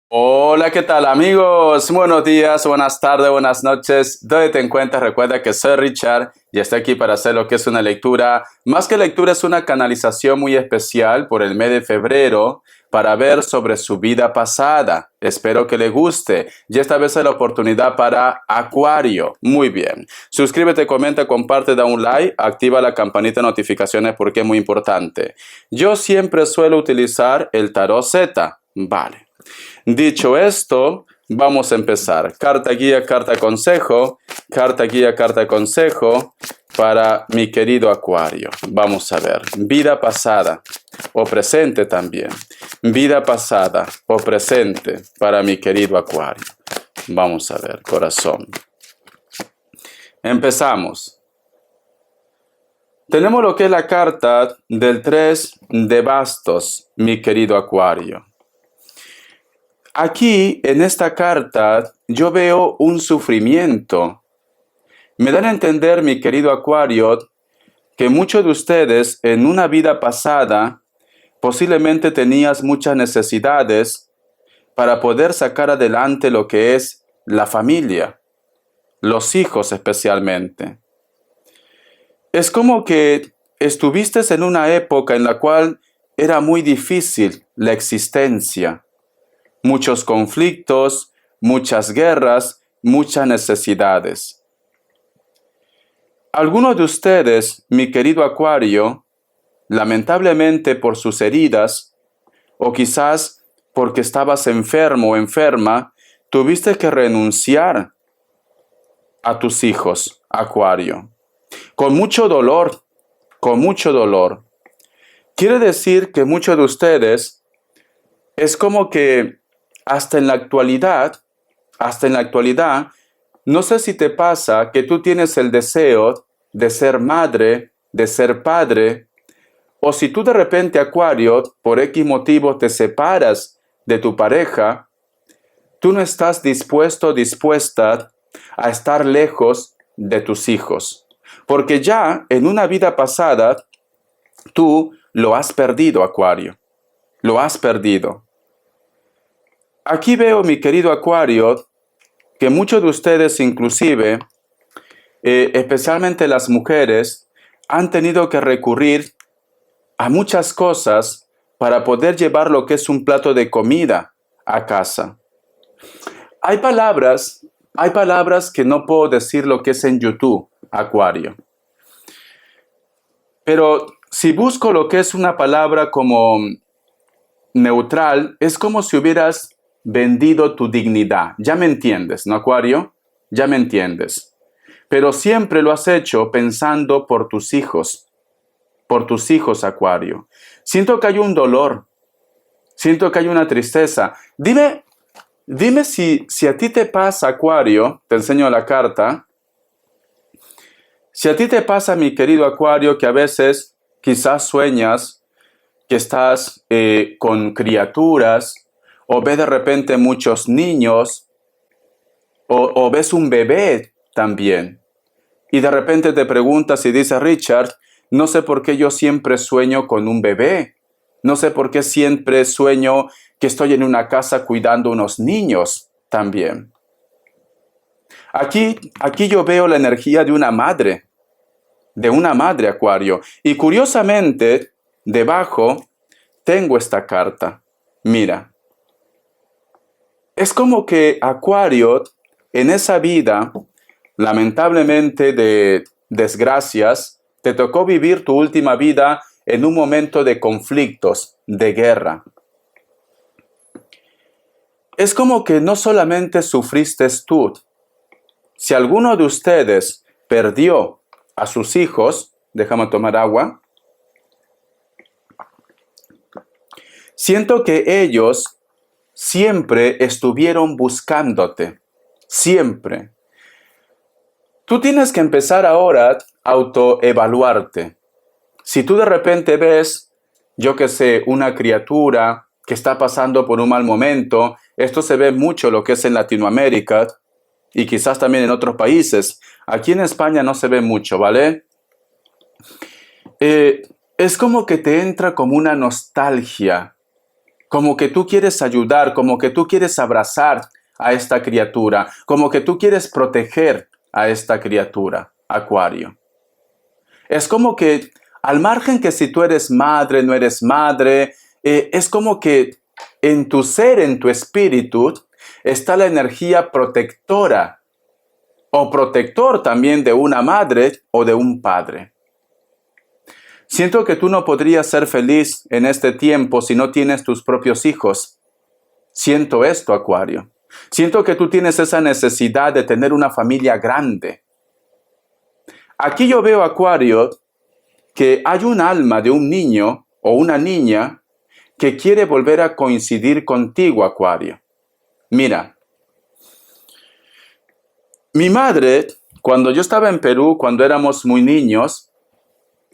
Hola, ¿qué tal amigos? Buenos días, buenas tardes, buenas noches. ¿Dónde te encuentras? Recuerda que soy Richard y estoy aquí para hacer lo que es una lectura. Más que lectura, es una canalización muy especial por el mes de febrero para ver sobre su vida pasada. Espero que le guste. Y esta vez es la oportunidad para Acuario. Muy bien. Suscríbete, comenta, comparte, da un like, activa la campanita de notificaciones porque es muy importante. Yo siempre suelo utilizar el tarot Z. Vale. Dicho esto, vamos a empezar. Carta guía, carta consejo, carta guía, carta consejo para mi querido Acuario. Vamos a ver. Vida pasada o presente también. Vida pasada o presente para mi querido Acuario. Vamos a ver, corazón. Empezamos. Tenemos lo que es la carta del 3 de bastos, mi querido Acuario. Aquí, en esta carta, yo veo un sufrimiento. Me dan a entender, mi querido Acuario, que muchos de ustedes en una vida pasada posiblemente tenías muchas necesidades para poder sacar adelante lo que es la familia, los hijos especialmente. Es como que estuviste en una época en la cual era muy difícil la existencia. Muchos conflictos, muchas guerras, muchas necesidades. Algunos de ustedes, mi querido Acuario, lamentablemente por sus heridas, o quizás porque estabas enfermo o enferma, tuviste que renunciar a tus hijos, Acuario. Con mucho dolor, con mucho dolor. Quiere decir que muchos de ustedes es como que hasta en la actualidad, no sé si te pasa que tú tienes el deseo de ser madre, de ser padre, o si tú de repente, Acuario, por X motivo te separas de tu pareja, tú no estás dispuesto, dispuesta a estar lejos de tus hijos. Porque ya en una vida pasada, tú lo has perdido, Acuario. Lo has perdido. Aquí veo, mi querido Acuario, que muchos de ustedes inclusive, especialmente las mujeres, han tenido que recurrir a muchas cosas para poder llevar lo que es un plato de comida a casa. Hay palabras que no puedo decir lo que es en YouTube, Acuario. Pero si busco lo que es una palabra como neutral, es como si hubieras vendido tu dignidad. Ya me entiendes, ¿no, Acuario? Ya me entiendes. Pero siempre lo has hecho pensando por tus hijos, Acuario. Siento que hay un dolor, siento que hay una tristeza. Dime si a ti te pasa, Acuario, te enseño la carta, si a ti te pasa, mi querido Acuario, que a veces quizás sueñas que estás con criaturas, o ves de repente muchos niños, o ves un bebé también, y de repente te preguntas y dices, Richard, no sé por qué yo siempre sueño con un bebé, no sé por qué siempre sueño que estoy en una casa cuidando unos niños también. Aquí yo veo la energía de una madre, Acuario, y curiosamente, debajo tengo esta carta. Mira, es como que Acuario, en esa vida, lamentablemente de desgracias, te tocó vivir tu última vida en un momento de conflictos, de guerra. Es como que no solamente sufriste tú. Si alguno de ustedes perdió a sus hijos, déjame tomar agua, siento que ellos siempre estuvieron buscándote, siempre. Tú tienes que empezar ahora a autoevaluarte. Si tú de repente ves, yo que sé, una criatura que está pasando por un mal momento, esto se ve mucho lo que es en Latinoamérica y quizás también en otros países. Aquí en España no se ve mucho, ¿vale? Es como que te entra como una nostalgia como que tú quieres ayudar, como que tú quieres abrazar a esta criatura, como que tú quieres proteger a esta criatura, Acuario. Es como que, al margen que si tú eres madre, no eres madre, es como que en tu ser, en tu espíritu, está la energía protectora o protector también de una madre o de un padre. Siento que tú no podrías ser feliz en este tiempo si no tienes tus propios hijos. Siento esto, Acuario. Siento que tú tienes esa necesidad de tener una familia grande. Aquí yo veo, Acuario, que hay un alma de un niño o una niña que quiere volver a coincidir contigo, Acuario. Mira, mi madre, cuando yo estaba en Perú, cuando éramos muy niños,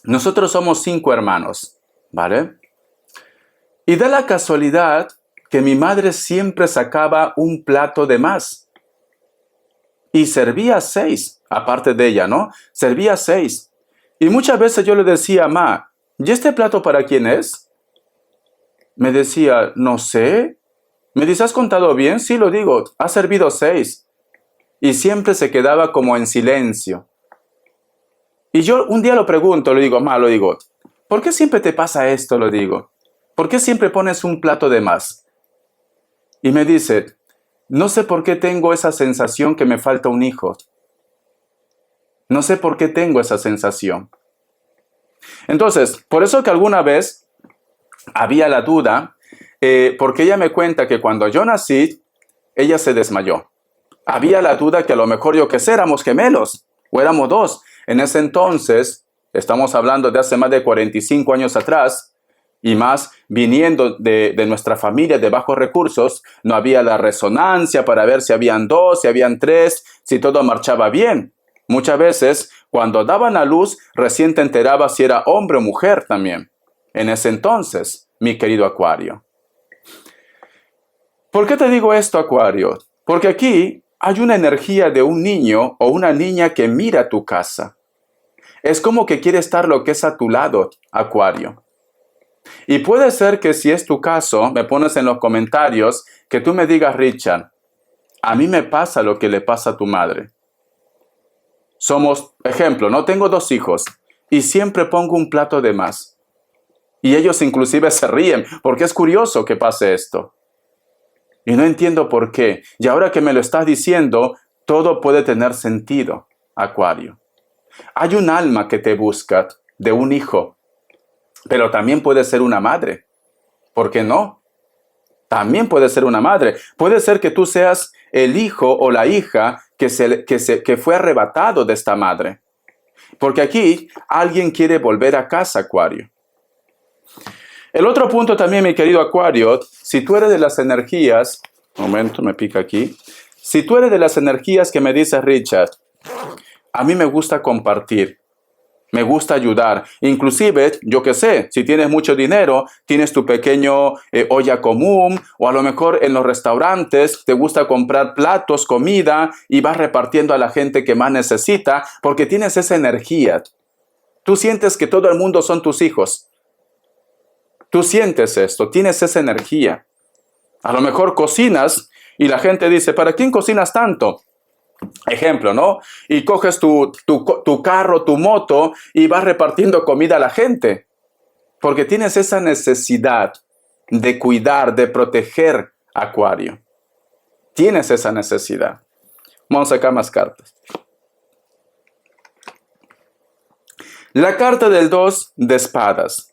nosotros somos 5 hermanos, ¿vale? Y da la casualidad que mi madre siempre sacaba un plato de más. Y servía 6, aparte de ella, ¿no? Servía 6. Y muchas veces yo le decía, ma, ¿y este plato para quién es? Me decía, no sé. Me dice, ¿has contado bien? Sí, lo digo, ha servido 6. Y siempre se quedaba como en silencio. Y yo un día lo pregunto, le digo, ma, lo digo, ¿por qué siempre te pasa esto? Lo digo. ¿Por qué siempre pones un plato de más? Y me dice, no sé por qué tengo esa sensación que me falta un hijo. No sé por qué tengo esa sensación. Entonces, por eso que alguna vez había la duda, porque ella me cuenta que cuando yo nací, ella se desmayó. Había la duda que a lo mejor yo que sé, éramos gemelos, o éramos 2. En ese entonces, estamos hablando de hace más de 45 años atrás, y más viniendo de nuestra familia de bajos recursos, no había la resonancia para ver si habían 2, si habían 3, si todo marchaba bien. Muchas veces, cuando daban a luz, recién te enterabas si era hombre o mujer también. En ese entonces, mi querido Acuario. ¿Por qué te digo esto, Acuario? Porque aquí hay una energía de un niño o una niña que mira tu casa. Es como que quiere estar lo que es a tu lado, Acuario. Y puede ser que si es tu caso, me pones en los comentarios que tú me digas, Richard, a mí me pasa lo que le pasa a tu madre. Somos, ejemplo, no tengo 2 hijos y siempre pongo un plato de más. Y ellos inclusive se ríen porque es curioso que pase esto. Y no entiendo por qué. Y ahora que me lo estás diciendo, todo puede tener sentido, Acuario. Hay un alma que te busca de un hijo, pero también puede ser una madre. ¿Por qué no? También puede ser una madre. Puede ser que tú seas el hijo o la hija que fue arrebatado de esta madre. Porque aquí alguien quiere volver a casa, Acuario. El otro punto también, mi querido Acuario, si tú eres de las energías, un momento, me pica aquí. Si tú eres de las energías que me dices, Richard, a mí me gusta compartir. Me gusta ayudar. Inclusive, yo qué sé, si tienes mucho dinero, tienes tu pequeño olla común, o a lo mejor en los restaurantes te gusta comprar platos, comida, y vas repartiendo a la gente que más necesita, porque tienes esa energía. Tú sientes que todo el mundo son tus hijos. Tú sientes esto, tienes esa energía. A lo mejor cocinas y la gente dice, ¿para quién cocinas tanto? Ejemplo, ¿no? Y coges tu carro, tu moto y vas repartiendo comida a la gente. Porque tienes esa necesidad de cuidar, de proteger, Acuario. Tienes esa necesidad. Vamos a sacar más cartas. La carta del 2 de espadas.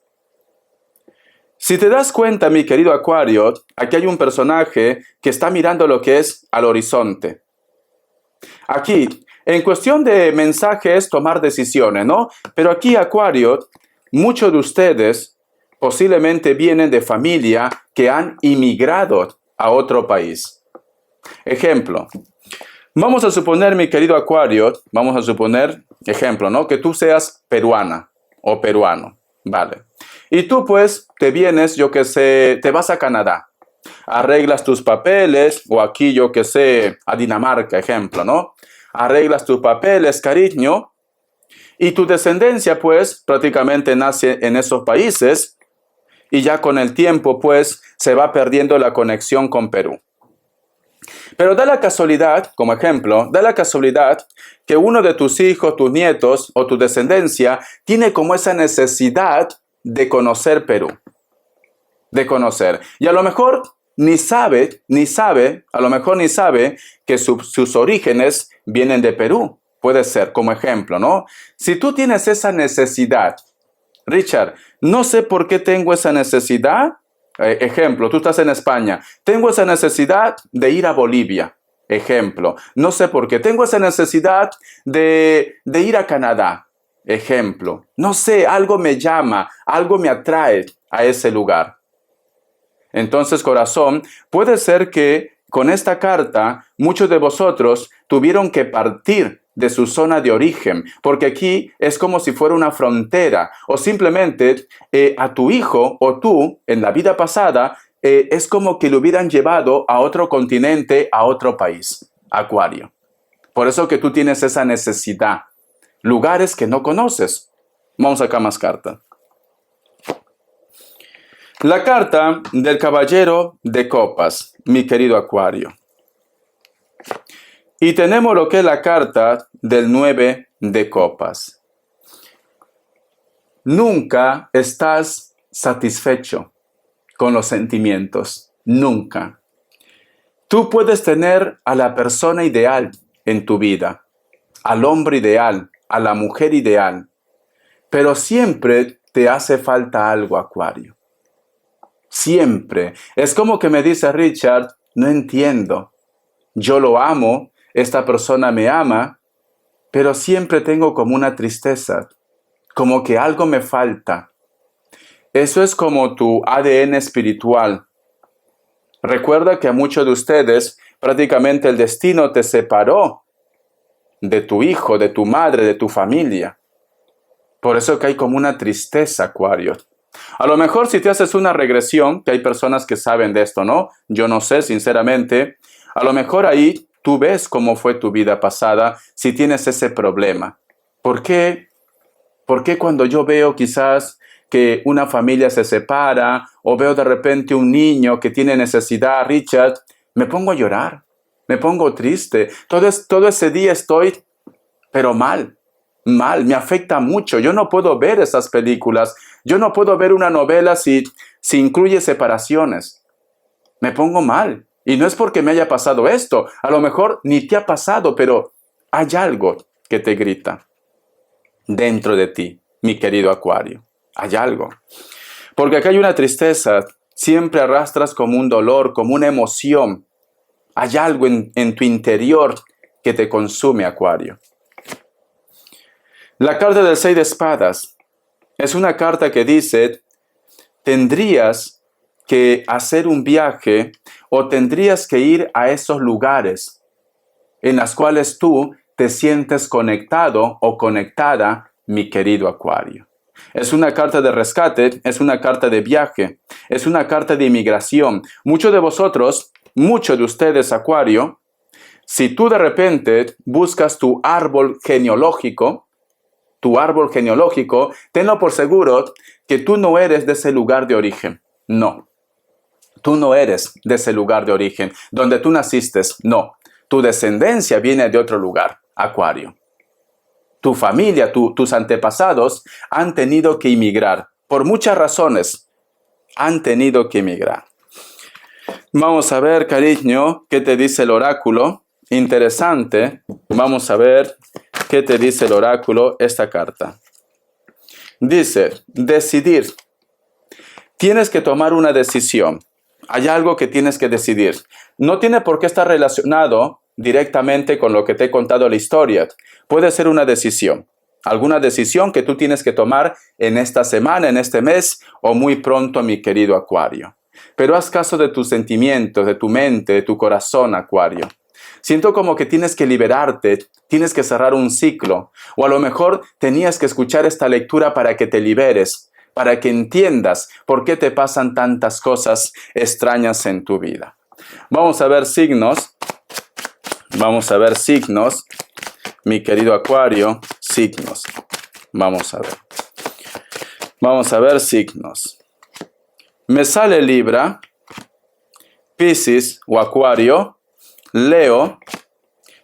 Si te das cuenta, mi querido Acuario, aquí hay un personaje que está mirando lo que es al horizonte. Aquí, en cuestión de mensajes, tomar decisiones, ¿no? Pero aquí, Acuario, muchos de ustedes posiblemente vienen de familia que han inmigrado a otro país. Ejemplo, vamos a suponer, mi querido Acuario, vamos a suponer, ejemplo, ¿no? Que tú seas peruana o peruano, ¿vale? Y tú pues te vienes, yo que sé, te vas a Canadá, arreglas tus papeles, o aquí yo que sé, a Dinamarca, ejemplo, ¿no? Arreglas tus papeles, cariño, y tu descendencia pues prácticamente nace en esos países, y ya con el tiempo pues se va perdiendo la conexión con Perú. Pero da la casualidad, como ejemplo, da la casualidad que uno de tus hijos, tus nietos o tu descendencia tiene como esa necesidad de conocer Perú, de conocer. Y a lo mejor ni sabe que sus orígenes vienen de Perú. Puede ser, como ejemplo, ¿no? Si tú tienes esa necesidad, Richard, no sé por qué tengo esa necesidad. Ejemplo, tú estás en España. Tengo esa necesidad de ir a Bolivia. Ejemplo, no sé por qué. Tengo esa necesidad de ir a Canadá. Ejemplo, no sé, algo me llama, algo me atrae a ese lugar. Entonces, corazón, puede ser que con esta carta muchos de vosotros tuvieron que partir de su zona de origen, porque aquí es como si fuera una frontera, o simplemente a tu hijo o tú en la vida pasada es como que lo hubieran llevado a otro continente, a otro país, Acuario. Por eso que tú tienes esa necesidad, lugares que no conoces. Vamos acá más carta. La carta del caballero de copas, mi querido Acuario. Y tenemos lo que es la carta del 9 de copas. Nunca estás satisfecho con los sentimientos. Nunca. Tú puedes tener a la persona ideal en tu vida, al hombre ideal, a la mujer ideal, pero siempre te hace falta algo, Acuario. Siempre. Es como que me dice Richard, no entiendo. Yo lo amo, esta persona me ama, pero siempre tengo como una tristeza, como que algo me falta. Eso es como tu ADN espiritual. Recuerda que a muchos de ustedes prácticamente el destino te separó de tu hijo, de tu madre, de tu familia. Por eso que hay como una tristeza, Acuario. A lo mejor si te haces una regresión, que hay personas que saben de esto, ¿no? Yo no sé, sinceramente. A lo mejor ahí tú ves cómo fue tu vida pasada si tienes ese problema. ¿Por qué? ¿Por qué cuando yo veo quizás que una familia se separa o veo de repente un niño que tiene necesidad, Richard, me pongo a llorar, me pongo triste? Todo ese día estoy, pero mal, me afecta mucho. Yo no puedo ver esas películas. Yo no puedo ver una novela si incluye separaciones. Me pongo mal. Y no es porque me haya pasado esto. A lo mejor ni te ha pasado, pero hay algo que te grita dentro de ti, mi querido Acuario. Hay algo. Porque acá hay una tristeza. Siempre arrastras como un dolor, como una emoción. Hay algo en tu interior que te consume, Acuario. La carta del 6 de espadas es una carta que dice, tendrías que hacer un viaje o tendrías que ir a esos lugares en los cuales tú te sientes conectado o conectada, mi querido Acuario. Es una carta de rescate, es una carta de viaje, es una carta de inmigración. Muchos de vosotros, muchos de ustedes, Acuario, si tú de repente buscas tu árbol genealógico, tenlo por seguro que tú no eres de ese lugar de origen. No, tú no eres de ese lugar de origen. Donde tú naciste, no. Tu descendencia viene de otro lugar, Acuario. Tu familia, tus antepasados han tenido que emigrar. Por muchas razones han tenido que emigrar. Vamos a ver, cariño, qué te dice el oráculo. Interesante. Vamos a ver qué te dice el oráculo esta carta. Dice, decidir. Tienes que tomar una decisión. Hay algo que tienes que decidir. No tiene por qué estar relacionado directamente con lo que te he contado la historia. Puede ser una decisión. Alguna decisión que tú tienes que tomar en esta semana, en este mes o muy pronto, mi querido Acuario. Pero haz caso de tus sentimientos, de tu mente, de tu corazón, Acuario. Siento como que tienes que liberarte, tienes que cerrar un ciclo. O a lo mejor tenías que escuchar esta lectura para que te liberes, para que entiendas por qué te pasan tantas cosas extrañas en tu vida. Vamos a ver signos. Vamos a ver signos. Mi querido Acuario, signos. Vamos a ver. Vamos a ver signos. Me sale Libra, Piscis o Acuario, Leo,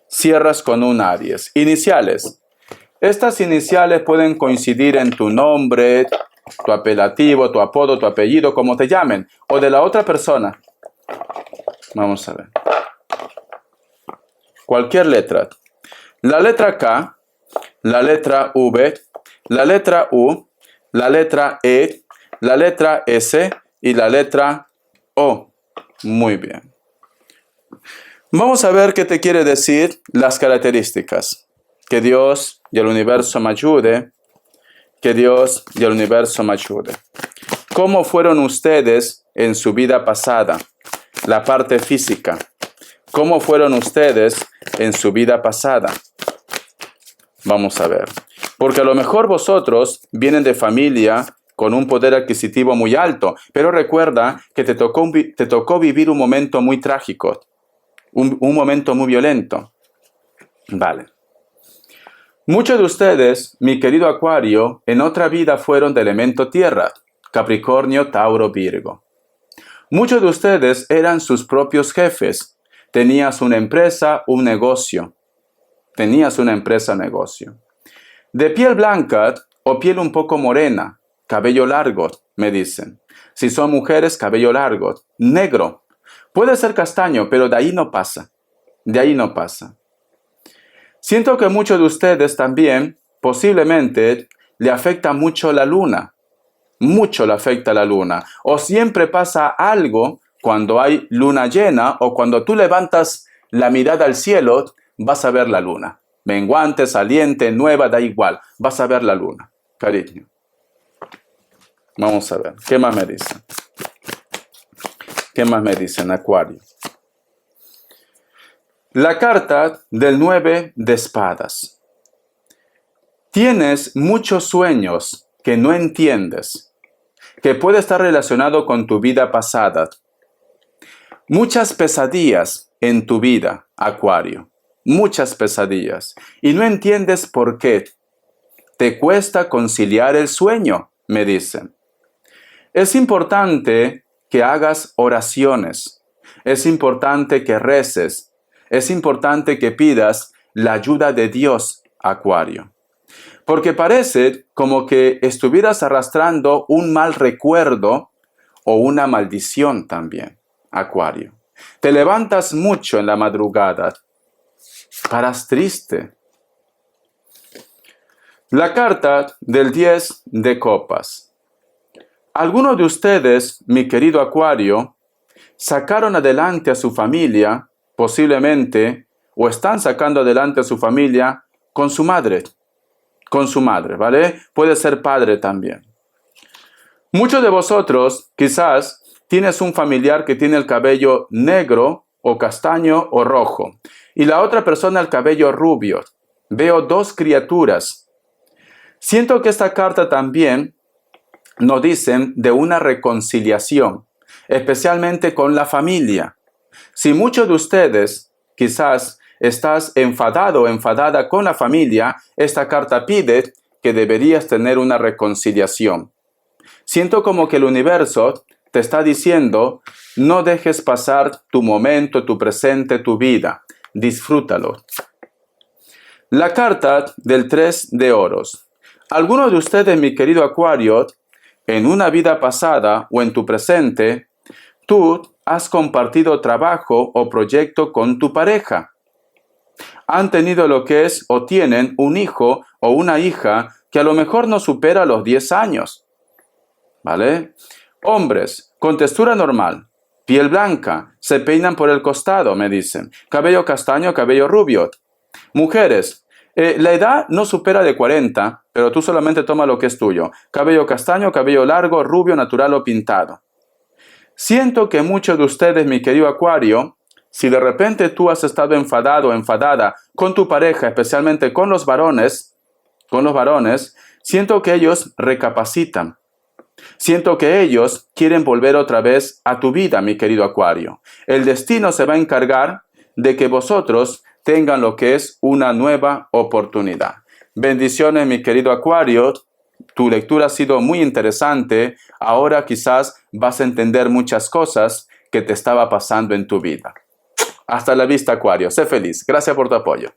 cierras con un Aries. Iniciales. Estas iniciales pueden coincidir en tu nombre, tu apelativo, tu apodo, tu apellido, como te llamen, o de la otra persona. Vamos a ver. Cualquier letra. La letra K, la letra V, la letra U, la letra E, la letra S y la letra O. Muy bien. Vamos a ver qué te quiere decir las características. Que Dios y el universo me ayude. Que Dios y el universo me ayude. ¿Cómo fueron ustedes en su vida pasada? La parte física. ¿Cómo fueron ustedes en su vida pasada? Vamos a ver. Porque a lo mejor vosotros vienen de familia con un poder adquisitivo muy alto, pero recuerda que te tocó vivir un momento muy trágico, un momento muy violento. Vale. Muchos de ustedes, mi querido Acuario, en otra vida fueron de elemento tierra, Capricornio, Tauro, Virgo. Muchos de ustedes eran sus propios jefes. Tenías una empresa, un negocio. Tenías una empresa, negocio. De piel blanca o piel un poco morena, cabello largo, me dicen. Si son mujeres, cabello largo, negro. Puede ser castaño, pero de ahí no pasa. De ahí no pasa. Siento que muchos de ustedes también, posiblemente, le afecta mucho la luna. Mucho le afecta la luna. O siempre pasa algo cuando hay luna llena o cuando tú levantas la mirada al cielo, vas a ver la luna. Menguante, saliente, nueva, da igual. Vas a ver la luna, cariño. Vamos a ver. ¿Qué más me dicen? ¿Qué más me dicen, Acuario? La carta del 9 de espadas. Tienes muchos sueños que no entiendes, que puede estar relacionado con tu vida pasada. Muchas pesadillas en tu vida, Acuario. Muchas pesadillas. Y no entiendes por qué. Te cuesta conciliar el sueño, me dicen. Es importante que hagas oraciones. Es importante que reces. Es importante que pidas la ayuda de Dios, Acuario. Porque parece como que estuvieras arrastrando un mal recuerdo o una maldición también, Acuario. Te levantas mucho en la madrugada. Paras triste. La carta del 10 de copas. Algunos de ustedes, mi querido Acuario, sacaron adelante a su familia, posiblemente, o están sacando adelante a su familia con su madre. Con su madre, ¿vale? Puede ser padre también. Muchos de vosotros, quizás, tienes un familiar que tiene el cabello negro, o castaño, o rojo. Y la otra persona el cabello rubio. Veo dos criaturas. Siento que esta carta también nos dicen de una reconciliación, especialmente con la familia. Si muchos de ustedes quizás estás enfadado o enfadada con la familia, esta carta pide que deberías tener una reconciliación. Siento como que el universo te está diciendo, no dejes pasar tu momento, tu presente, tu vida. Disfrútalo. La carta del 3 de oros. Algunos de ustedes, mi querido Acuario, en una vida pasada o en tu presente, tú has compartido trabajo o proyecto con tu pareja. Han tenido lo que es o tienen un hijo o una hija que a lo mejor no supera los 10 años. ¿Vale? Hombres, con textura normal, piel blanca, se peinan por el costado, me dicen. Cabello castaño, cabello rubio. Mujeres, la edad no supera de 40, pero tú solamente toma lo que es tuyo. Cabello castaño, cabello largo, rubio, natural o pintado. Siento que muchos de ustedes, mi querido Acuario, si de repente tú has estado enfadado o enfadada con tu pareja, especialmente con los varones, siento que ellos recapacitan. Siento que ellos quieren volver otra vez a tu vida, mi querido Acuario. El destino se va a encargar de que vosotros tengan lo que es una nueva oportunidad. Bendiciones, mi querido Acuario. tu lectura ha sido muy interesante. Ahora quizás vas a entender muchas cosas que te estaba pasando en tu vida. Hasta la vista, Acuario. Sé feliz. Gracias por tu apoyo.